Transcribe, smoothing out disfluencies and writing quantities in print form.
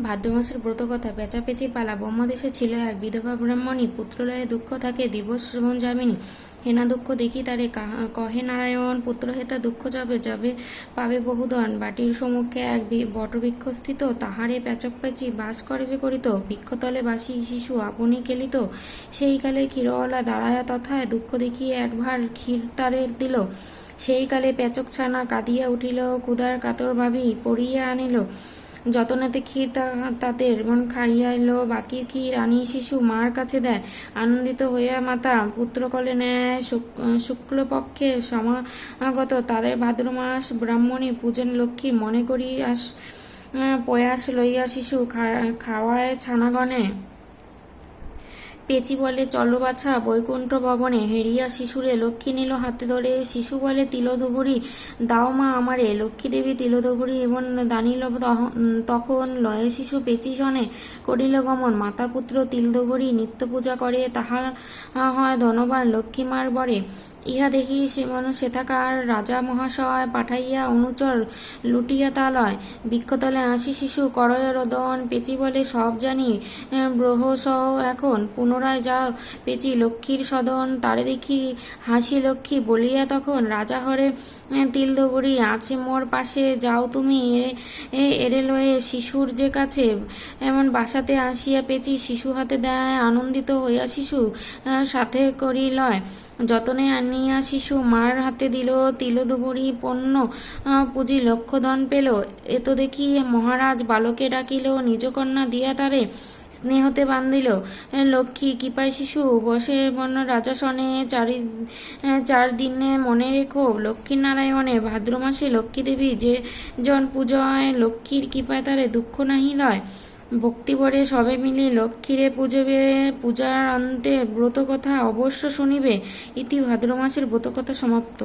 ভাদ্র মাসের ব্রতকথা। পেঁচাপেচি পালা। ব্রহ্মদেশে ছিল এক বিধবা ব্রাহ্মণী, পুত্রলয়ে দুঃখ থাকে দিবস যামিনী। হেনা দুঃখ দেখি তারে কহে নারায়ণ, পুত্র হেতা দুঃখ যাবে যাবে পাবে বহুধন। বাটির সম্মুখে এক বটবৃক্ষ স্থিত, তাহারে পেচক পেঁচি বাস করে যে করিত। বৃক্ষতলে বাসি শিশু আপনি খেলিত, সেই কালে ক্ষীরওয়ালা দাঁড়ায়া তথায়, দুঃখ দেখিয়ে এক ভার ক্ষীর তারে দিল। সেই কালে পেচক ছানা কাঁদিয়া উঠিল, ক্ষুধার কাতর ভাবি পড়িয়া আনিল। যতনাতে ক্ষীর তাদের মন খাইয়াইল, বাকি ক্ষীর আনি শিশু মার কাছে দেয়। আনন্দিত হইয়া মাতা পুত্রকলে নেয়, শুক্লপক্ষে সমাগত তারে ভাদ্র মাস ব্রাহ্মণী পূজন লক্ষ্মীর মনে করি প্রয়াস লইয়া শিশু খাওয়ায় ছানাগণে। পেঁচি বলে চলো বাছা বৈকুণ্ঠ ভবনে, হেরিয়া শিশুরে লক্ষ্মী নিল হাতে ধরে। শিশু বলে তিলধুবুরি দাও মা আমারে, লক্ষ্মী দেবী তিলধুবুরি এবং দানিল তখন। লয়ে শিশু পেঁচি সনে করিল গমন, মাতা পুত্র তিলধুবুরি নিত্য পূজা করে, তাহা হয় ধনবান লক্ষ্মী মার বরে। ইহা দেখি সেথাকার রাজা মহাশয় পাঠাইয়া অনুচর লুটিয়া তালয়। বৃক্ষতলে আসি শিশু করয় রোদন, পেঁচি বলে সব জানি ব্রহসহ এখন, পুনরায় যাও পেঁচি লক্ষ্মীর সদন। তারে দেখি হাসি লক্ষ্মী বলিয়া তখন, রাজা হরে তিলধুবুরি আছে মোর পাশে, যাও তুমি এরে লয়ে শিশুর যে কাছে। এমন বাসাতে আসিয়া পেঁচি শিশু হাতে দেয়, আনন্দিত হইয়া শিশু সাথে করি লয়। যতনে আনিয়া শিশু মার হাতে দিল, তিলধুবুরি পণ্য পুঁজি লক্ষধন পেল। এত দেখি মহারাজ বালকে ডাকিল, নিজ কন্যা দিয়া তারে স্নেহতে বান্ধিল। লক্ষ্মী কৃপায় শিশু বসে বন্য রাজাসনে, চার দিনে মনে রেখো লক্ষ্মী নারায়ণে। ভাদ্র মাসে লক্ষ্মী দেবী যে জন পূজয়, লক্ষ্মীর কৃপায় তারে দুঃখ নাহি লয়। ভক্তিভরে সবে মিলি লক্ষ্মীরে পূজবে, পূজার অন্তে ব্রতকথা অবশ্য শুনিবে। ইতি ভাদ্র মাসের ব্রতকথা সমাপ্ত।